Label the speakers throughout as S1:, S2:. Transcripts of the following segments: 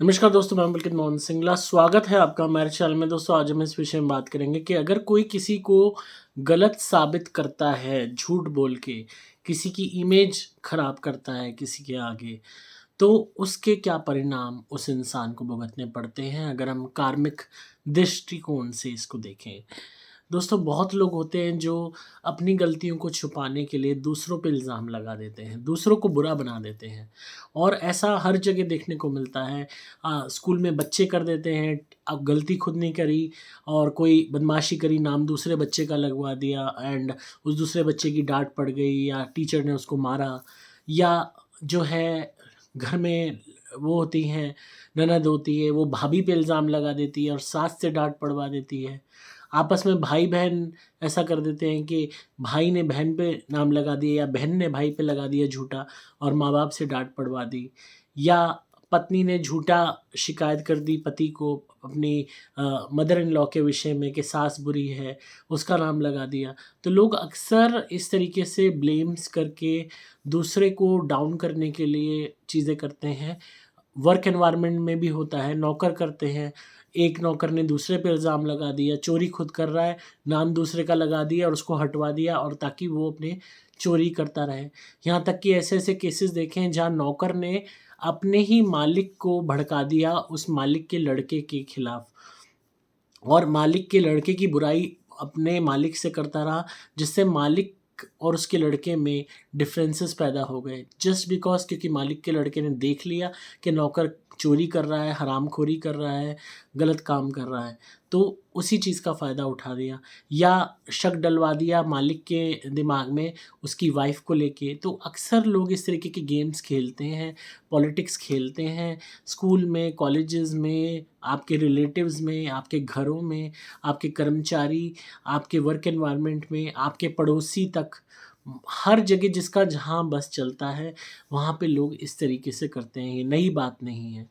S1: नमस्कार दोस्तों, मैं पुलकित मोहन सिंगला। स्वागत है आपका हमारे चैनल में। दोस्तों, आज हम इस विषय में बात करेंगे कि अगर कोई किसी को गलत साबित करता है झूठ बोल के, किसी की इमेज खराब करता है किसी के आगे, तो उसके क्या परिणाम उस इंसान को भुगतने पड़ते हैं अगर हम कार्मिक दृष्टिकोण से इसको देखें। दोस्तों, बहुत लोग होते हैं जो अपनी गलतियों को छुपाने के लिए दूसरों पे इल्ज़ाम लगा देते हैं, दूसरों को बुरा बना देते हैं और ऐसा हर जगह देखने को मिलता है। स्कूल में बच्चे कर देते हैं, अब गलती खुद नहीं करी और कोई बदमाशी करी, नाम दूसरे बच्चे का लगवा दिया एंड उस दूसरे बच्चे की डाँट पड़ गई या टीचर ने उसको मारा या जो है घर में वो होती हैं, ननद होती है, वो भाभी पे इल्ज़ाम लगा देती है और सास से डाँट पड़वा देती है। आपस में भाई-बहन ऐसा कर देते हैं कि भाई ने बहन पे नाम लगा दिया या बहन ने भाई पे लगा दिया झूठा और माँ-बाप से डाँट पड़वा दी या पत्नी ने झूठा शिकायत कर दी पति को अपनी मदर इन लॉ के विषय में कि सास बुरी है, उसका नाम लगा दिया। तो लोग अक्सर इस तरीके से ब्लेम्स करके दूसरे को डाउन करने के लिए चीज़ें करते हैं। वर्क एनवायरनमेंट में भी होता है, नौकर करते हैं, एक नौकर ने दूसरे पे इल्ज़ाम लगा दिया, चोरी खुद कर रहा है, नाम दूसरे का लगा दिया और उसको हटवा दिया और ताकि वो अपने चोरी करता रहे। यहाँ तक कि ऐसे-ऐसे केसेस देखे हैं जहाँ नौकर ने अपने ही मालिक को भड़का दिया उस मालिक के लड़के के खिलाफ और मालिक के लड़के की बुराई अपने मालिक से करता रहा, जिससे मालिक और उसके लड़के में डिफरेंसेस पैदा हो गए। जस्ट बिकॉज़ क्योंकि मालिक के लड़के ने देख लिया कि नौकर चोरी कर रहा है, हरामखोरी कर रहा है, गलत काम कर रहा है, तो उसी चीज़ का फ़ायदा उठा दिया या शक डलवा दिया मालिक के दिमाग में उसकी वाइफ़ को लेके। तो अक्सर लोग इस तरीके के गेम्स खेलते हैं, पॉलिटिक्स खेलते हैं, स्कूल में, कॉलेजेस में, आपके रिलेटिव्स में, आपके घरों में, आपके कर्मचारी, आपके वर्क एनवायरनमेंट में, आपके पड़ोसी तक, हर जगह जिसका जहाँ बस चलता है, वहाँ पे लोग इस तरीके से करते हैं, ये नई बात नहीं है।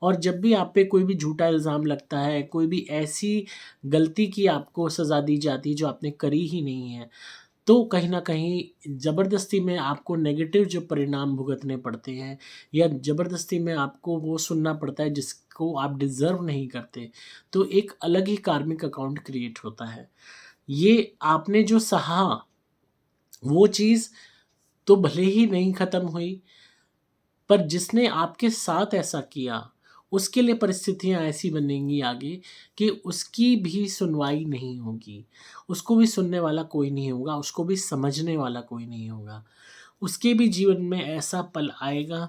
S1: और जब भी आप पे कोई भी झूठा इल्ज़ाम लगता है, कोई भी ऐसी गलती की आपको सज़ा दी जाती है जो आपने करी ही नहीं है, तो कहीं न कहीं ज़बरदस्ती में आपको नेगेटिव जो परिणाम भुगतने पड़ते हैं या ज़बरदस्ती में आपको वो सुनना पड़ता है जिसको आप डिज़र्व नहीं करते, तो एक अलग ही कार्मिक अकाउंट क्रिएट होता है। ये आपने जो सहा, वो चीज़ तो भले ही नहीं ख़त्म हुई, पर जिसने आपके साथ ऐसा किया, उसके लिए परिस्थितियाँ ऐसी बनेंगी आगे कि उसकी भी सुनवाई नहीं होगी। उसको भी सुनने वाला कोई नहीं होगा, उसको भी समझने वाला कोई नहीं होगा। उसके भी जीवन में ऐसा पल आएगा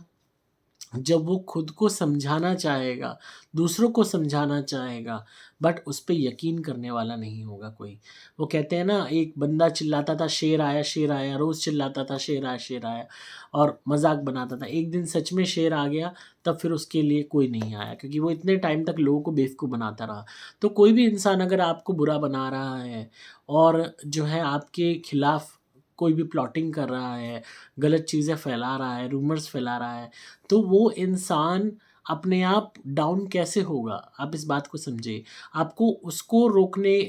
S1: जब वो खुद को समझाना चाहेगा, दूसरों को समझाना चाहेगा, बट उस पे यकीन करने वाला नहीं होगा कोई। वो कहते हैं ना, एक बंदा चिल्लाता था शेर आया, रोज़ चिल्लाता था शेर आया और मज़ाक बनाता था। एक दिन सच में शेर आ गया, तब फिर उसके लिए कोई नहीं आया क्योंकि वो इतने टाइम तक लोगों को बेवकूफ़ बनाता रहा। तो कोई भी इंसान अगर आपको बुरा बना रहा है और जो है आपके खिलाफ कोई भी प्लॉटिंग कर रहा है, गलत चीज़ें फैला रहा है, रूमर्स फैला रहा है, तो वो इंसान अपने आप डाउन कैसे होगा? आप इस बात को समझिए। आपको उसको रोकने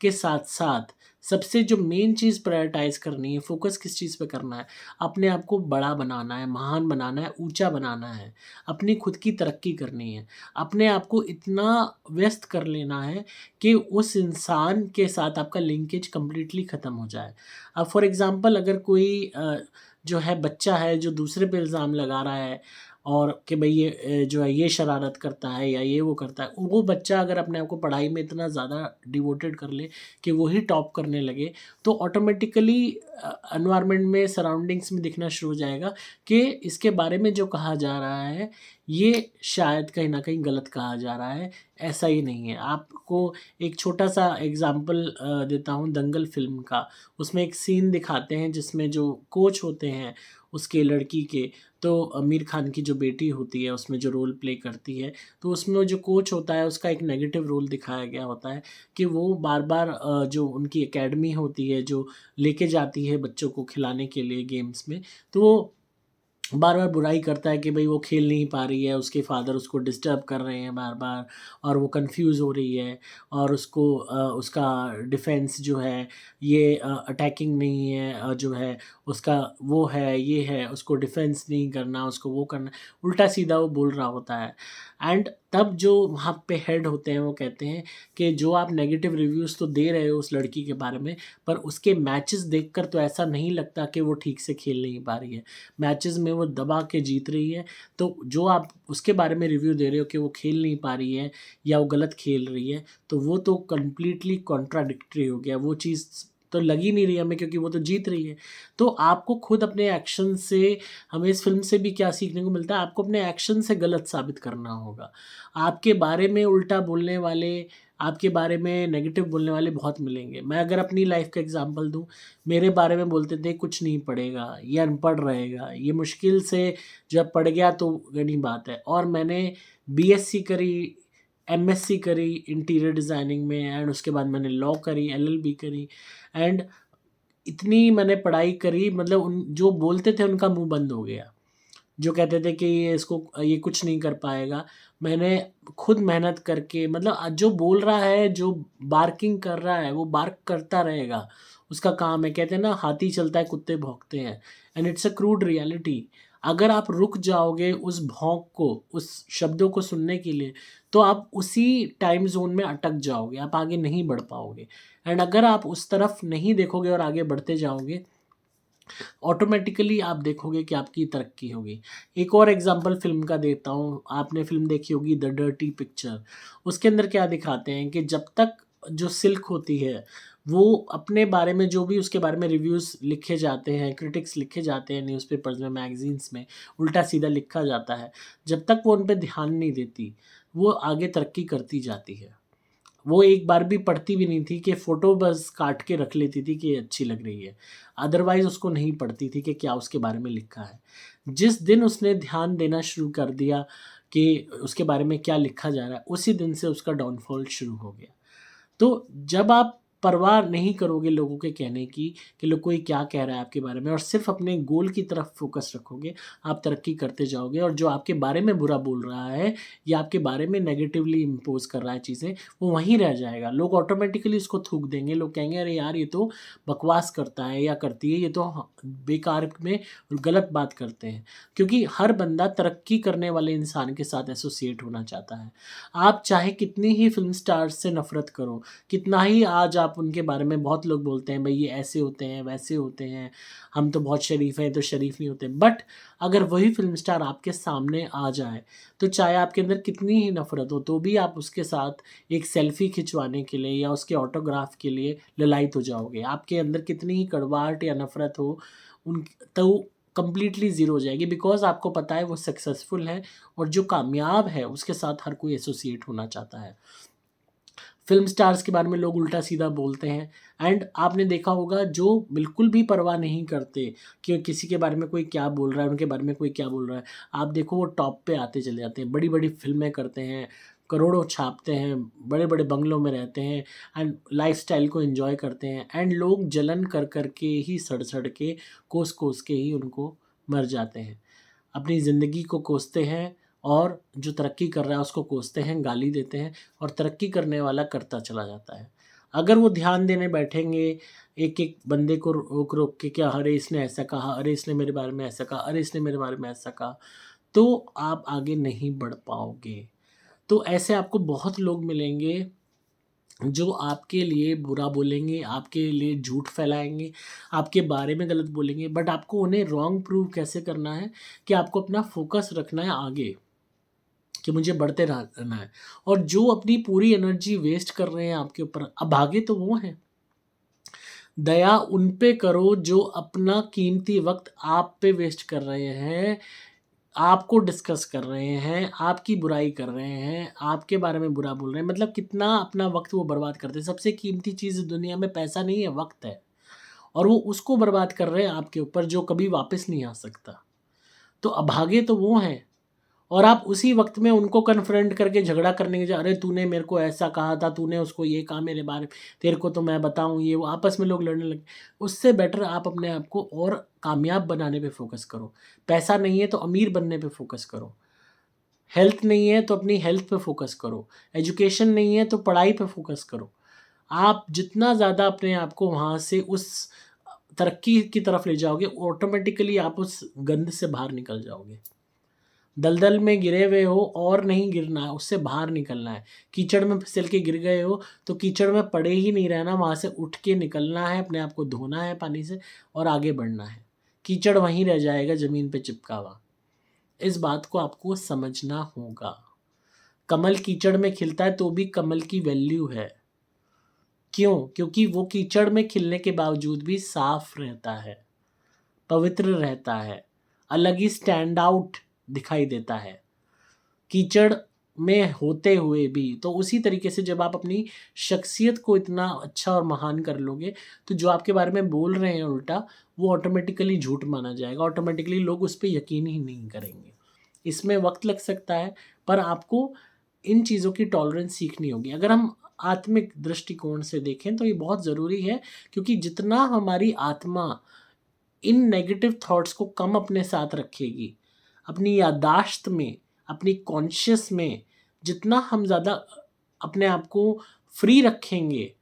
S1: के साथ-साथ सबसे जो मेन चीज़ प्रायोरिटाइज़ करनी है, फ़ोकस किस चीज़ पे करना है? अपने आप को बड़ा बनाना है, महान बनाना है, ऊँचा बनाना है, अपनी खुद की तरक्की करनी है। अपने आप को इतना व्यस्त कर लेना है कि उस इंसान के साथ आपका लिंकेज कंप्लीटली ख़त्म हो जाए। अब फॉर एग्ज़ाम्पल अगर कोई जो है बच्चा है जो दूसरे पे इल्ज़ाम लगा रहा है और कि भई ये जो है ये शरारत करता है या ये वो करता है। वो बच्चा अगर अपने आप को पढ़ाई में इतना ज़्यादा डिवोटेड कर ले कि वो ही टॉप करने लगे, तो ऑटोमैटिकली एनवायरनमेंट में, सराउंडिंग्स में दिखना शुरू हो जाएगा कि इसके बारे में जो कहा जा रहा है, ये शायद कहीं न कहीं गलत कहा जा रहा है, ऐसा ही नहीं है। आपको एक छोटा-सा एग्ज़ाम्पल देता हूँ दंगल फ़िल्म का। उसमें एक सीन दिखाते हैं जिसमें जो कोच होते हैं उसके लड़की के, तो आमिर खान की जो बेटी होती है उसमें जो रोल प्ले करती है, तो उसमें जो कोच होता है उसका एक नेगेटिव रोल दिखाया गया होता है कि वो बार-बार जो उनकी एकेडमी होती है जो लेके जाती है बच्चों को खिलाने के लिए गेम्स में, तो वो बार बार बुराई करता है कि भाई वो खेल नहीं पा रही है, उसके फादर उसको डिस्टर्ब कर रहे हैं बार बार, और वो कंफ्यूज हो रही है, और उसको उसका डिफेंस जो है ये अटैकिंग नहीं है, जो है उसका वो है ये है, उसको डिफेंस नहीं करना, उसको वो करना, उल्टा सीधा वो बोल रहा होता है। एंड तब जो वहाँ पे हेड होते हैं वो कहते हैं कि जो आप नेगेटिव रिव्यूज़ तो दे रहे हो उस लड़की के बारे में, पर उसके मैचेस देखकर तो ऐसा नहीं लगता कि वो ठीक से खेल नहीं पा रही है, मैचेस में वो दबा के जीत रही है। तो जो आप उसके बारे में रिव्यू दे रहे हो कि वो खेल नहीं पा रही है या वो गलत खेल रही है, तो वो तो कंप्लीटली कॉन्ट्राडिक्टरी हो गया, वो चीज़ तो लग ही नहीं रही हमें, क्योंकि वो तो जीत रही है। तो आपको खुद अपने एक्शन से, हमें इस फ़िल्म से भी क्या सीखने को मिलता है, आपको अपने एक्शन से गलत साबित करना होगा। आपके बारे में उल्टा बोलने वाले, आपके बारे में नेगेटिव बोलने वाले बहुत मिलेंगे। मैं अगर अपनी लाइफ़ का एग्ज़ाम्पल दूँ, मेरे बारे में बोलते थे कुछ नहीं पढ़ेगा, ये अनपढ़ रहेगा, ये मुश्किल से जब पढ़ गया तो बड़ी बात है। और मैंने बीएससी करी, एमएससी करी इंटीरियर डिज़ाइनिंग में, एंड उसके बाद मैंने लॉ करी, एलएलबी करी, एंड इतनी मैंने पढ़ाई करी, मतलब उन जो बोलते थे उनका मुँह बंद हो गया। जो कहते थे कि ये कुछ नहीं कर पाएगा। मैंने खुद मेहनत करके, मतलब जो बोल रहा है, जो बार्किंग कर रहा है, वो बार्क करता रहेगा, उसका काम है। कहते हैं ना, हाथी चलता है कुत्ते भौंकते हैं, and it's a crude reality. अगर आप रुक जाओगे उस भौंक को, उस शब्दों को सुनने के लिए, तो आप उसी टाइम ज़ोन में अटक जाओगे, आप आगे नहीं बढ़ पाओगे। एंड अगर आप उस तरफ नहीं देखोगे और आगे बढ़ते जाओगे, ऑटोमेटिकली आप देखोगे कि आपकी तरक्की होगी। एक और एग्जांपल फ़िल्म का देता हूँ, आपने फ़िल्म देखी होगी द डर्टी पिक्चर। उसके अंदर क्या दिखाते हैं कि जब तक जो सिल्क होती है, वो अपने बारे में, जो भी उसके बारे में रिव्यूज़ लिखे जाते हैं, क्रिटिक्स लिखे जाते हैं न्यूज़पेपर्स में, मैगज़ीन्स में, उल्टा-सीधा लिखा जाता है, जब तक वो उन पे ध्यान नहीं देती, वो आगे तरक्की करती जाती है। वो एक बार भी पढ़ती भी नहीं थी, कि फ़ोटो बस काट के रख लेती थी कि ये अच्छी लग रही है। अदरवाइज़ उसको नहीं पढ़ती थी कि क्या उसके बारे में लिखा है। जिस दिन उसने ध्यान देना शुरू कर दिया कि उसके बारे में क्या लिखा जा रहा है, उसी दिन से उसका डाउनफॉल शुरू हो गया। तो जब आप परवाह नहीं करोगे लोगों के कहने की, कि लोग कोई क्या कह रहा है आपके बारे में, और सिर्फ़ अपने गोल की तरफ फ़ोकस रखोगे, आप तरक्की करते जाओगे। और जो आपके बारे में बुरा बोल रहा है या आपके बारे में नेगेटिवली इम्पोज़ कर रहा है चीज़ें, वो वहीं रह जाएगा। लोग ऑटोमैटिकली उसको थूक देंगे, लोग कहेंगे अरे यार ये तो बकवास करता है या करती है, ये तो बेकार में गलत बात करते हैं। क्योंकि हर बंदा तरक्की करने वाले इंसान के साथ एसोसिएट होना चाहता है। आप चाहे कितनी ही फ़िल्म स्टार्स से नफ़रत करो, कितना ही आज आप उनके बारे में, बहुत लोग बोलते हैं भई ये ऐसे होते हैं, वैसे होते हैं, हम तो बहुत शरीफ़ हैं, तो शरीफ़ नहीं होते। बट अगर वही फ़िल्म स्टार आपके सामने आ जाए, तो चाहे आपके अंदर कितनी ही नफ़रत हो, तो भी आप उसके साथ एक सेल्फ़ी खिंचवाने के लिए या उसके ऑटोग्राफ के लिए ललायत हो जाओगे। आपके अंदर कितनी ही कड़वाहट या नफ़रत हो, उन तो कंप्लीटली ज़ीरो हो जाएगी, बिकॉज़ आपको पता है वो सक्सेसफुल है, और जो कामयाब है उसके साथ हर कोई एसोसिएट होना चाहता है। फ़िल्म स्टार्स के बारे में लोग उल्टा-सीधा बोलते हैं, एंड आपने देखा होगा जो बिल्कुल भी परवाह नहीं करते कि किसी के बारे में कोई क्या बोल रहा है, उनके बारे में कोई क्या बोल रहा है। आप देखो वो टॉप पे आते चले जाते हैं, बड़ी-बड़ी फ़िल्में करते हैं, करोड़ों छापते हैं, बड़े-बड़े बंगलों में रहते हैं, एंड लाइफ़स्टाइल को एन्जॉय करते हैं, एंड लोग जलन कर के ही, सड़-सड़ के, कोस-कोस के ही उनको मर जाते हैं। अपनी ज़िंदगी को कोसते हैं, और जो तरक्की कर रहा है उसको कोसते हैं, गाली देते हैं, और तरक्की करने वाला करता चला जाता है। अगर वो ध्यान देने बैठेंगे, एक-एक बंदे को रोक-रोक के, क्या अरे इसने ऐसा कहा, अरे इसने मेरे बारे में ऐसा कहा, अरे इसने मेरे बारे में ऐसा कहा, तो आप आगे नहीं बढ़ पाओगे। तो ऐसे आपको बहुत लोग मिलेंगे जो आपके लिए बुरा बोलेंगे, आपके लिए झूठ फैलाएँगे, आपके बारे में गलत बोलेंगे, बट आपको उन्हें रॉन्ग प्रूव कैसे करना है, कि आपको अपना फ़ोकस रखना है आगे, कि मुझे बढ़ते रहना है। और जो अपनी पूरी एनर्जी वेस्ट कर रहे हैं आपके ऊपर, अभागे तो वो हैं। दया उन पे करो जो अपना कीमती वक़्त आप पे वेस्ट कर रहे हैं, आपको डिस्कस कर रहे हैं, आपकी बुराई कर रहे हैं, आपके बारे में बुरा बोल रहे हैं, मतलब कितना अपना वक़्त वो बर्बाद करते हैं। सबसे कीमती चीज़ दुनिया में पैसा नहीं है, वक़्त है, और वो उसको बर्बाद कर रहे हैं आपके ऊपर, जो कभी वापस नहीं आ सकता। तो अभागे तो वो हैं, और आप उसी वक्त में उनको कन्फ्रंट करके झगड़ा करने के, अरे तूने मेरे को ऐसा कहा था, तूने उसको ये कहा मेरे बारे में, तेरे को तो मैं बताऊं ये वो, आपस में लोग लड़ने लगे। उससे बेटर आप अपने आप को और कामयाब बनाने पे फोकस करो। पैसा नहीं है तो अमीर बनने पे फोकस करो, हेल्थ नहीं है तो अपनी हेल्थ पे फोकस करो, एजुकेशन नहीं है तो पढ़ाई पे फोकस करो। आप जितना ज़्यादा अपने आप को वहाँ से उस तरक्की की तरफ ले जाओगे, ऑटोमेटिकली आप उस गंद से बाहर निकल जाओगे। दलदल में गिरे हुए हो और नहीं गिरना है, उससे बाहर निकलना है। कीचड़ में फिसल के गिर गए हो तो कीचड़ में पड़े ही नहीं रहना, वहाँ से उठ के निकलना है, अपने आप को धोना है पानी से और आगे बढ़ना है। कीचड़ वहीं रह जाएगा ज़मीन पे चिपका हुआ। इस बात को आपको समझना होगा। कमल कीचड़ में खिलता है तो भी कमल की वैल्यू है। क्यों? क्योंकि वो कीचड़ में खिलने के बावजूद भी साफ रहता है, पवित्र रहता है, अलग ही स्टैंड आउट दिखाई देता है कीचड़ में होते हुए भी। तो उसी तरीके से जब आप अपनी शख्सियत को इतना अच्छा और महान कर लोगे तो जो आपके बारे में बोल रहे हैं उल्टा, वो ऑटोमेटिकली झूठ माना जाएगा, ऑटोमेटिकली लोग उस पर यकीन ही नहीं करेंगे। इसमें वक्त लग सकता है, पर आपको इन चीज़ों की टॉलरेंस सीखनी होगी। अगर हम आत्मिक दृष्टिकोण से देखें तो ये बहुत ज़रूरी है, क्योंकि जितना हमारी आत्मा इन नेगेटिव थॉट्स को कम अपने साथ रखेगी, अपनी याददाश्त में, अपनी कॉन्शियस में जितना हम ज़्यादा अपने आप को फ्री रखेंगे,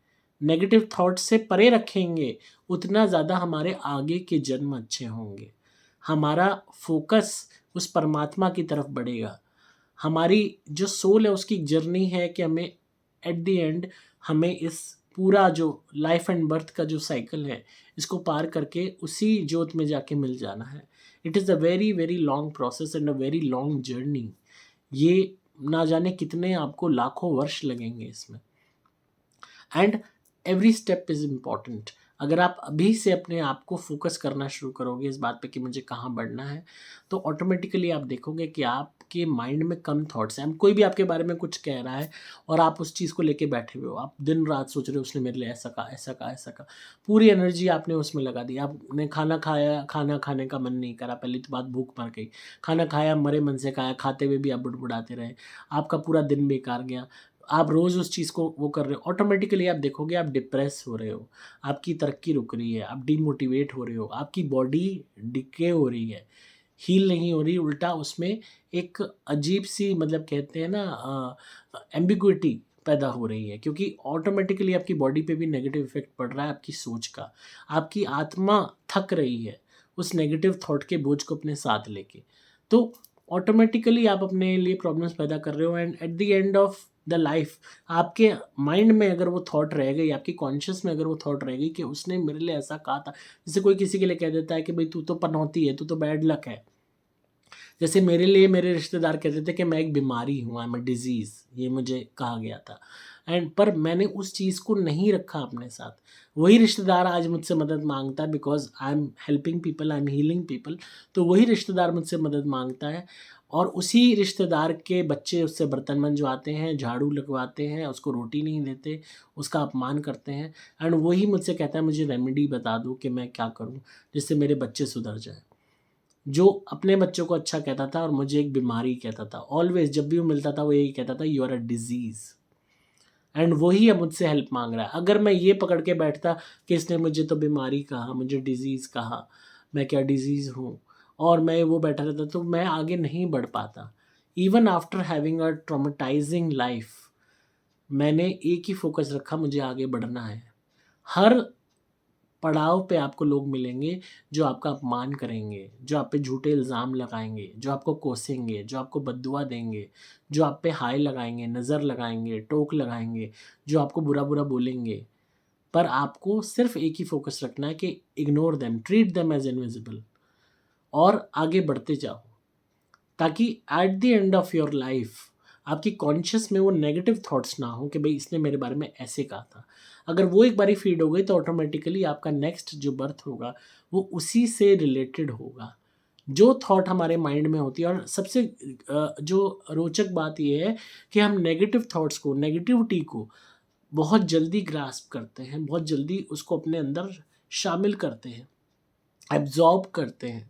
S1: नेगेटिव थॉट्स से परे रखेंगे, उतना ज़्यादा हमारे आगे के जन्म अच्छे होंगे। हमारा फोकस उस परमात्मा की तरफ बढ़ेगा। हमारी जो सोल है उसकी जर्नी है कि हमें एट द एंड हमें इस पूरा जो लाइफ एंड बर्थ का जो साइकिल है इसको पार करके उसी जोत में जाके मिल जाना है। It is a very very long process and a very long journey. ये ना जाने कितने आपको लाखों वर्ष लगेंगे इसमें, and every step is important. अगर आप अभी से अपने आप को फोकस करना शुरू करोगे इस बात पे कि मुझे कहाँ बढ़ना है, तो ऑटोमेटिकली आप देखोगे कि आपके माइंड में कम थॉट्स हैं। कोई भी आपके बारे में कुछ कह रहा है और आप उस चीज़ को लेके बैठे हुए हो, आप दिन रात सोच रहे हो उसने मेरे लिए ऐसा कहा, ऐसा कहा, ऐसा कहा, पूरी एनर्जी आपने उसमें लगा दी। आपने खाना खाया, खाना खाने का मन नहीं करा, पहली तो बात भूख मर गई। खाना खाया, मरे मन से खाया, खाते हुए भी आप बुड़बुड़ाते रहे, आपका पूरा दिन बेकार गया। आप रोज़ उस चीज़ को वो कर रहे हो, ऑटोमेटिकली आप देखोगे आप डिप्रेस हो रहे हो, आपकी तरक्की रुक रही है, आप डीमोटिवेट हो रहे हो, आपकी बॉडी डिके हो रही है, हील नहीं हो रही, उल्टा उसमें एक अजीब सी मतलब कहते हैं ना एम्बिग्विटी पैदा हो रही है, क्योंकि ऑटोमेटिकली आपकी बॉडी पे भी नेगेटिव इफेक्ट पड़ रहा है आपकी सोच का। आपकी आत्मा थक रही है उस नेगेटिव थॉट के बोझ को अपने साथ लेके। तो ऑटोमेटिकली आप अपने लिए प्रॉब्लम्स पैदा कर रहे हो, and eight the end of the life आपके माइंड में अगर वो थॉट रह गई, आपकी कॉन्शियस में अगर वो थॉट रह गई कि उसने मेरे लिए ऐसा कहा था। जैसे कोई किसी के लिए कह देता है कि भाई तू तो पनौती है, तू तो बैड लक है। जैसे मेरे लिए मेरे रिश्तेदार कहते थे कि मैं एक बीमारी हूँ, आई एम अ डिजीज़, ये मुझे कहा गया था। एंड पर मैंने उस चीज़ को नहीं रखा अपने साथ। वही रिश्तेदार आज मुझसे मदद मांगता है, because I am helping people, I am healing people. तो वही रिश्तेदार मुझसे मदद मांगता है, और उसी रिश्तेदार के बच्चे उससे बर्तन मंजवाते हैं, झाड़ू लगवाते हैं, उसको रोटी नहीं देते, उसका अपमान करते हैं। एंड वही मुझसे कहता है मुझे रेमेडी बता दो कि मैं क्या करूँ जिससे मेरे बच्चे सुधर जाए। जो अपने बच्चों को अच्छा कहता था और मुझे एक बीमारी कहता था। ऑलवेज जब भी वो मिलता था वो यही कहता था, you are a disease. And वही अब मुझसे हेल्प मांग रहा है। अगर मैं ये पकड़ के बैठता कि इसने मुझे तो बीमारी कहा, मुझे डिजीज़ कहा, मैं क्या डिजीज़ हूँ, और मैं वो बैठा रहता, तो मैं आगे नहीं बढ़ पाता। Even after having a traumatising life, मैंने एक ही फोकस रखा, मुझे आगे बढ़ना है। हर पड़ाव पे आपको लोग मिलेंगे जो आपका अपमान करेंगे, जो आप पे झूठे इल्ज़ाम लगाएँगे, जो आपको कोसेंगे, जो आपको बद्दुआ देंगे, जो आप पे हाय लगाएँगे, नज़र लगाएँगे, टोक लगाएँगे, जो आपको बुरा-बुरा बोलेंगे। पर आपको सिर्फ़ एक ही फ़ोकस रखना है कि ignore them, treat them as invisible, और आगे बढ़ते जाओ। ताकि eight the end of your life आपकी कॉन्शियस में वो नेगेटिव थॉट्स ना हो कि भाई इसने मेरे बारे में ऐसे कहा था। अगर वो एक बारी फीड हो गई तो ऑटोमेटिकली आपका नेक्स्ट जो बर्थ होगा वो उसी से रिलेटेड होगा। जो थॉट हमारे माइंड में होती है, और सबसे जो रोचक बात ये है कि हम नेगेटिव थॉट्स को, नेगेटिविटी को बहुत जल्दी ग्रास्प करते हैं, बहुत जल्दी उसको अपने अंदर शामिल करते हैं, एब्जॉर्ब करते हैं।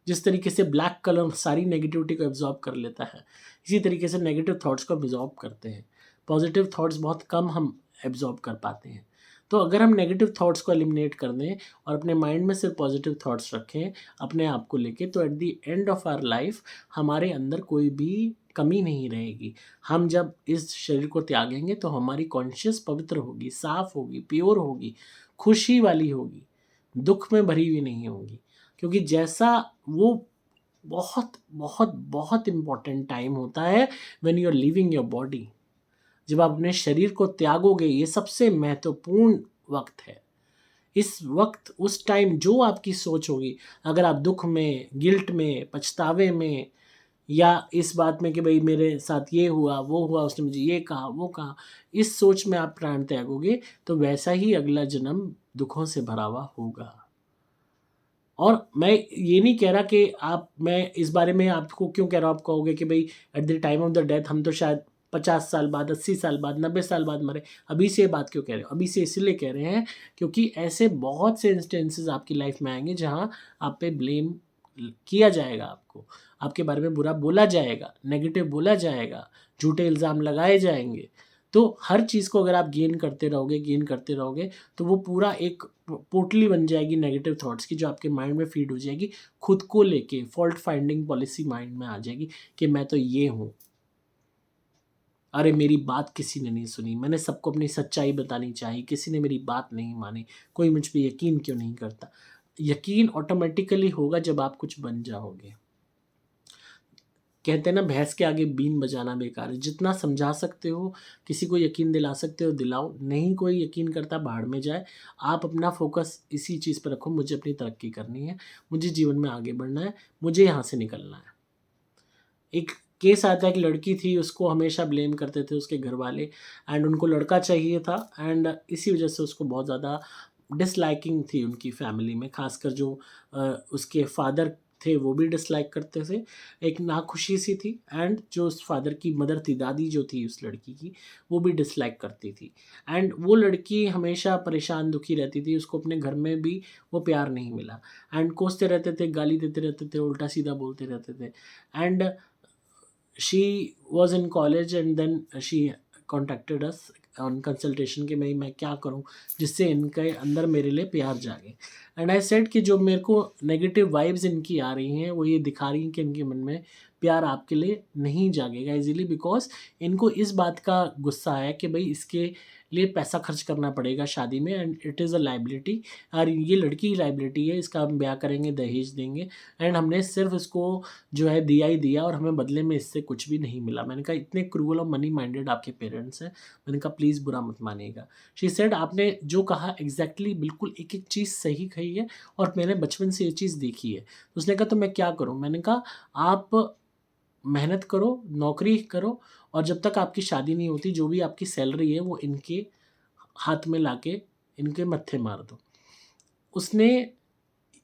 S1: जिस तरीके से ब्लैक कलर सारी नेगेटिविटी को एब्जॉर्ब कर लेता है, इसी तरीके से नेगेटिव थॉट्स को एब्जॉर्ब करते हैं। पॉजिटिव थॉट्स बहुत कम हम एब्जॉर्ब कर पाते हैं। तो अगर हम नेगेटिव थॉट्स को एलिमिनेट कर दें और अपने माइंड में सिर्फ पॉजिटिव थॉट्स रखें अपने आप को लेके, तो at the end of our life हमारे अंदर कोई भी कमी नहीं रहेगी। हम जब इस शरीर को त्यागेंगे तो हमारी कॉन्शियस पवित्र होगी, साफ होगी, प्योर होगी, खुशी वाली होगी, दुख में भरी हुई नहीं होगी। क्योंकि जैसा वो बहुत बहुत बहुत इम्पॉर्टेंट टाइम होता है when you are leaving your body. जब आप अपने शरीर को त्यागोगे, ये सबसे महत्वपूर्ण वक्त है। इस वक्त, उस टाइम जो आपकी सोच होगी, अगर आप दुख में, गिल्ट में, पछतावे में, या इस बात में कि भाई मेरे साथ ये हुआ, वो हुआ, उसने मुझे ये कहा, वो कहा, इस सोच में आप प्राण त्यागोगे तो वैसा ही अगला जन्म दुखों से भरा हुआ होगा। और मैं ये नहीं कह रहा कि मैं इस बारे में आपको क्यों कह रहा हूँ, आप कहोगे कि भाई at the time of the death हम तो शायद 50 साल बाद, 80 साल बाद, 90 साल बाद मरे, अभी से ये बात क्यों कह रहे हो? अभी से इसलिए कह रहे हैं क्योंकि ऐसे बहुत से इंस्टेंसेस आपकी लाइफ में आएंगे जहाँ आप पे ब्लेम किया जाएगा, आपके बारे में बुरा बोला जाएगा, नेगेटिव बोला जाएगा, झूठे इल्ज़ाम लगाए जाएंगे। तो हर चीज़ को अगर आप गेन करते रहोगे तो वो पूरा एक पोटली बन जाएगी नेगेटिव थॉट्स की, जो आपके माइंड में फीड हो जाएगी। खुद को लेके फॉल्ट फाइंडिंग पॉलिसी माइंड में आ जाएगी कि मैं तो ये हूँ, अरे मेरी बात किसी ने नहीं सुनी, मैंने सबको अपनी सच्चाई बतानी चाहिए, किसी ने मेरी बात नहीं मानी, कोई मुझ पे यकीन क्यों नहीं करता। यकीन ऑटोमेटिकली होगा जब आप कुछ बन जाओगे। कहते हैं ना, भैंस के आगे बीन बजाना बेकार है। जितना समझा सकते हो, किसी को यकीन दिला सकते हो दिलाओ, नहीं कोई यकीन करता भाड़ में जाए। आप अपना फोकस इसी चीज़ पर रखो, मुझे अपनी तरक्की करनी है, मुझे जीवन में आगे बढ़ना है, मुझे यहाँ से निकलना है। एक केस आता है कि लड़की थी, उसको हमेशा ब्लेम करते थे उसके घर वाले, एंड उनको लड़का चाहिए था, एंड इसी वजह से उसको बहुत ज़्यादा डिसलाइकिंग थी उनकी फैमिली में, खासकर जो उसके फादर थे वो भी डिसलाइक करते थे। एक नाखुशी सी थी, एंड जो उस फादर की मदर थी, दादी जो थी उस लड़की की, वो भी डिसलाइक करती थी। एंड वो लड़की हमेशा परेशान दुखी रहती थी, उसको अपने घर में भी वो प्यार नहीं मिला, एंड कोसते रहते थे, गाली देते रहते थे, उल्टा सीधा बोलते रहते थे। And she was in college and then she contacted us on consultation कि मैं क्या करूं जिससे इनके अंदर मेरे लिए प्यार जागे। एंड आई सेड कि जो मेरे को नेगेटिव वाइब्स इनकी आ रही हैं वो ये दिखा रही हैं कि इनके मन में प्यार आपके लिए नहीं जागेगा इजीली, बिकॉज इनको इस बात का गुस्सा है कि भाई इसके लिए पैसा खर्च करना पड़ेगा शादी में, and it is a liability, और ये लड़की की लाइबिलिटी है, इसका हम ब्याह करेंगे, दहेज देंगे, एंड हमने सिर्फ इसको जो है दिया ही दिया और हमें बदले में इससे कुछ भी नहीं मिला। मैंने कहा इतने क्रूअल और मनी माइंडेड आपके पेरेंट्स हैं। मैंने कहा प्लीज़ बुरा मत मानिएगा। शी सेड आपने जो कहा एग्जैक्टली बिल्कुल एक एक चीज़ सही कही है और मैंने बचपन से ये चीज़ देखी है। उसने कहा तो मैं क्या करूँ? मैंने कहा आप मेहनत करो, नौकरी करो, और जब तक आपकी शादी नहीं होती जो भी आपकी सैलरी है वो इनके हाथ में लाके इनके मत्थे मार दो। उसने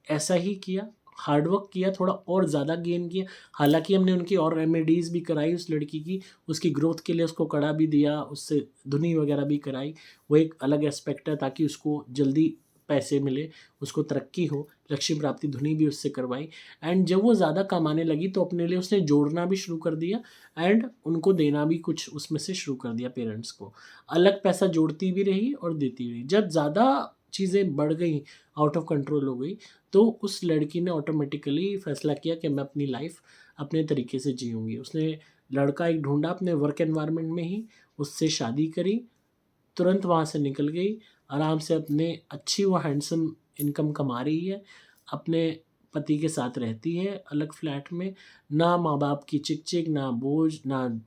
S1: ऐसा ही किया, हार्ड वर्क किया, थोड़ा और ज़्यादा गेन किया। हालाँकि हमने उनकी और रेमेडीज़ भी कराई उस लड़की की, उसकी ग्रोथ के लिए उसको कड़ा भी दिया, उससे धुनी वगैरह भी कराई। वो एक अलग एस्पेक्ट है ताकि उसको जल्दी पैसे मिले, उसको तरक्की हो, लक्ष्य प्राप्ति धुनी भी उससे करवाई। एंड जब वो ज़्यादा कमाने लगी तो अपने लिए उसने जोड़ना भी शुरू कर दिया, एंड उनको देना भी कुछ उसमें से शुरू कर दिया पेरेंट्स को। अलग पैसा जोड़ती भी रही और देती भी रही। जब ज़्यादा चीज़ें बढ़ गई, आउट ऑफ कंट्रोल हो गई, तो उस लड़की ने ऑटोमेटिकली फैसला किया कि मैं अपनी लाइफ अपने तरीके से जीऊँगी। उसने लड़का एक ढूँढा अपने वर्क एनवायरनमेंट में ही, उससे शादी करी, तुरंत वहाँ से निकल गई, आराम से अपने अच्छी वो हैंडसम इनकम कमा रही है, अपने पति के साथ रहती है अलग फ्लैट में, ना माँ-बाप की चिक-चिक, ना बोझ, ना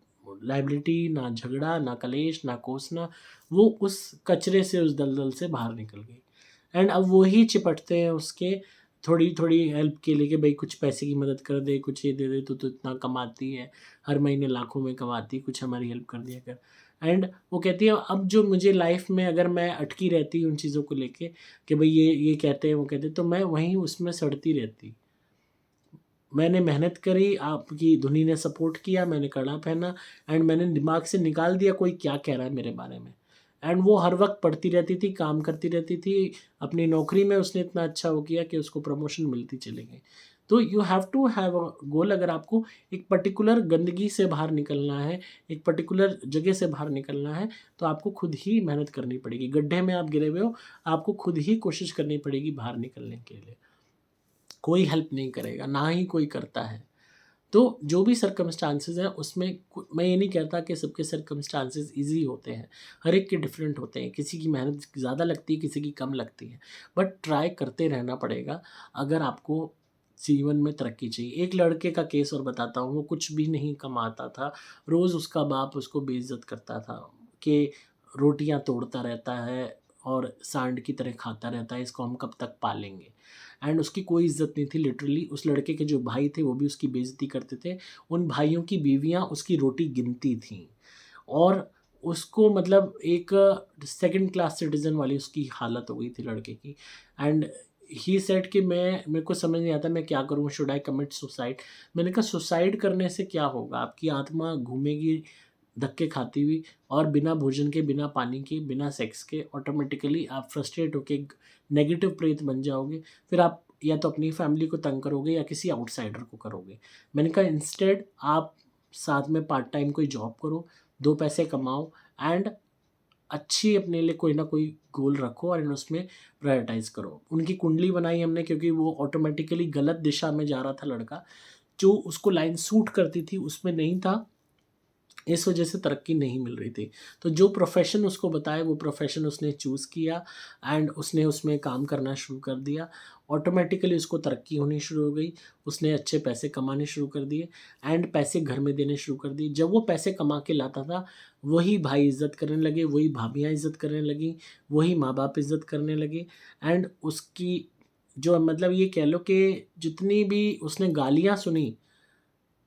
S1: लायबिलिटी, ना झगड़ा, ना कलेश, ना कोसना। वो उस कचरे से, उस दलदल से बाहर निकल गई। एंड अब वो ही चिपटते हैं उसके थोड़ी-थोड़ी हेल्प के लिए कि भई कुछ पैसे की मदद कर दे, कुछ ये दे दे, तू तो इतना कमाती है, हर महीने लाखों में कमाती है, कुछ हमारी हेल्प कर दिया कर। एंड वो कहती है अब जो मुझे लाइफ में अगर मैं अटकी रहती उन चीज़ों को लेके कि भई ये कहते हैं, वो कहते हैं, तो मैं वहीं उसमें सड़ती रहती। मैंने मेहनत करी, आपकी धुनी ने सपोर्ट किया, मैंने कड़ा पहना, एंड मैंने दिमाग से निकाल दिया कोई क्या कह रहा है मेरे बारे में। एंड वो हर वक़्त पढ़ती रहती थी, काम करती रहती थी, अपनी नौकरी में उसने इतना अच्छा वो किया कि उसको प्रमोशन मिलती चली गई। तो you have to have a goal. अगर आपको एक पर्टिकुलर गंदगी से बाहर निकलना है, एक पर्टिकुलर जगह से बाहर निकलना है, तो आपको खुद ही मेहनत करनी पड़ेगी। गड्ढे में आप गिरे हुए हो, आपको खुद ही कोशिश करनी पड़ेगी बाहर निकलने के लिए। कोई हेल्प नहीं करेगा, ना ही कोई करता है। तो जो भी सर्कमस्टांसेस हैं उसमें मैं ये नहीं कहता कि सबके सर्कमस्टांसेस ईज़ी होते हैं, हर एक के डिफरेंट होते हैं, किसी की मेहनत ज़्यादा लगती है, किसी की कम लगती है, बट ट्राई करते रहना पड़ेगा अगर आपको जीवन में तरक्की चाहिए। एक लड़के का केस और बताता हूँ, वो कुछ भी नहीं कमाता था, रोज़ उसका बाप उसको बेइज़्ज़त करता था कि रोटियाँ तोड़ता रहता है और सांड की तरह खाता रहता है, इसको हम कब तक पालेंगे। एंड उसकी कोई इज़्ज़त नहीं थी, लिटरली उस लड़के के जो भाई थे वो भी उसकी बेइज़्ज़ती करते थे। उन भाइयों की बीवियाँ उसकी रोटी गिनती थीं और उसको मतलब एक सेकंड क्लास सिटिज़न वाली उसकी हालत हो गई थी लड़के की। एंड ही सेड कि मेरे को समझ नहीं आता मैं क्या करूँ, शुड आई कमिट सुसाइड? मैंने कहा सुसाइड करने से क्या होगा? आपकी आत्मा घूमेगी धक्के खाती हुई और बिना भोजन के, बिना पानी के, बिना सेक्स के ऑटोमेटिकली आप फ्रस्ट्रेट होके एक नेगेटिव प्रेत बन जाओगे। फिर आप या तो अपनी फैमिली को तंग करोगे या किसी आउटसाइडर को करोगे। मैंने कहा इंस्टेड आप साथ में पार्ट टाइम कोई जॉब करो, 2 पैसे कमाओ एंड अच्छी अपने लिए कोई ना कोई गोल रखो और उसमें प्रायोरिटाइज़ करो। उनकी कुंडली बनाई हमने क्योंकि वो ऑटोमेटिकली गलत दिशा में जा रहा था लड़का। जो उसको लाइन सूट करती थी उसमें नहीं था, इस वजह से तरक्की नहीं मिल रही थी। तो जो प्रोफ़ेशन उसको बताया वो प्रोफ़ेशन उसने चूज़ किया एंड उसने उसमें काम करना शुरू कर दिया। ऑटोमैटिकली उसको तरक्की होनी शुरू हो गई। उसने अच्छे पैसे कमाने शुरू कर दिए एंड पैसे घर में देने शुरू कर दिए। जब वो पैसे कमा के लाता था, वही भाई इज़्ज़त करने लगे, वही भाभियाँ इज़्ज़त करने लगीं, वही माँ-बाप इज़्ज़त करने लगे एंड उसकी जो मतलब ये कह लो कि जितनी भी उसने गालियाँ सुनी,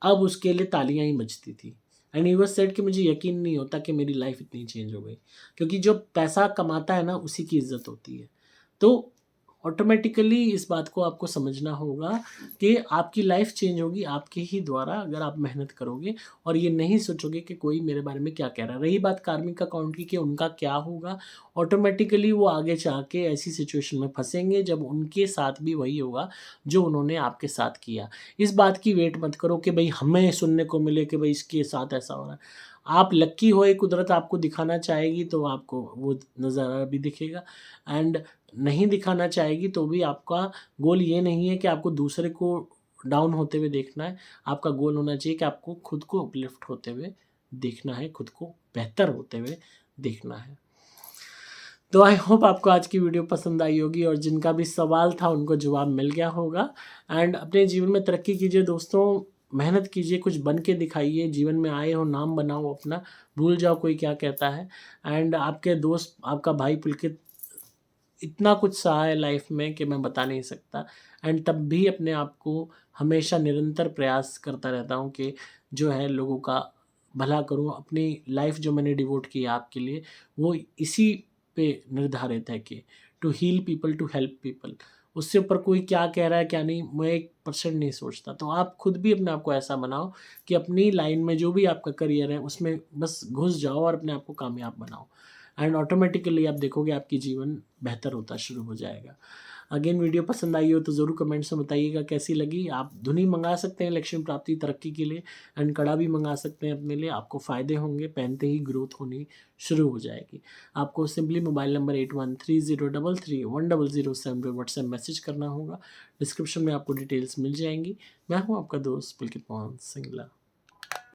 S1: अब उसके लिए तालियाँ ही बजती थी। एंड ही वाज़ सेड कि मुझे यकीन नहीं होता कि मेरी लाइफ़ इतनी चेंज हो गई। क्योंकि जो पैसा कमाता है ना, उसी की इज़्ज़त होती है। तो ऑटोमैटिकली इस बात को आपको समझना होगा कि आपकी लाइफ़ चेंज होगी आपके ही द्वारा अगर आप मेहनत करोगे और ये नहीं सोचोगे कि कोई मेरे बारे में क्या कह रहा है। रही बात कार्मिक अकाउंट की कि उनका क्या होगा, ऑटोमैटिकली वो आगे जाके ऐसी सिचुएशन में फँसेंगे जब उनके साथ भी वही होगा जो उन्होंने आपके साथ किया। इस बात की वेट मत करो कि भई हमें सुनने को मिले कि भई इसके साथ ऐसा हो रहा है। आप लकी हो, ये कुदरत आपको दिखाना चाहेगी तो आपको वो नज़ारा भी दिखेगा एंड नहीं दिखाना चाहेगी तो भी आपका गोल ये नहीं है कि आपको दूसरे को डाउन होते हुए देखना है। आपका गोल होना चाहिए कि आपको खुद को अपलिफ्ट होते हुए देखना है, खुद को बेहतर होते हुए देखना है। तो आई होप आपको आज की वीडियो पसंद आई होगी और जिनका भी सवाल था उनको जवाब मिल गया होगा एंड अपने जीवन में तरक्की कीजिए दोस्तों, मेहनत कीजिए, कुछ बन के दिखाइए, जीवन में आए हो नाम बनाओ अपना, भूल जाओ कोई क्या कहता है एंड आपके दोस्त, आपका भाई पुलकित इतना कुछ सहा है लाइफ में कि मैं बता नहीं सकता एंड तब भी अपने आप को हमेशा निरंतर प्रयास करता रहता हूँ कि जो है लोगों का भला करूँ। अपनी लाइफ जो मैंने डिवोट की है आपके लिए, वो इसी पे निर्धारित है कि to heal people, to help people. उससे ऊपर कोई क्या कह रहा है क्या नहीं, मैं 1% नहीं सोचता। तो आप खुद भी अपने आप को ऐसा बनाओ कि अपनी लाइन में जो भी आपका करियर है उसमें बस घुस जाओ और अपने आप को कामयाब बनाओ एंड ऑटोमेटिकली आप देखोगे आपकी जीवन बेहतर होता शुरू हो जाएगा। अगेन वीडियो पसंद आई हो तो ज़रूर कमेंट्स में बताइएगा कैसी लगी। आप धुनी मंगा सकते हैं लक्ष्य प्राप्ति तरक्की के लिए एंड कड़ा भी मंगा सकते हैं अपने लिए, आपको फ़ायदे होंगे, पहनते ही ग्रोथ होनी शुरू हो जाएगी। आपको सिंपली मोबाइल नंबर 8130331007 पे व्हाट्सएप मैसेज करना होगा। डिस्क्रिप्शन में आपको डिटेल्स मिल जाएंगी। मैं हूँ आपका दोस्त पुलकित मोहन सिंगला।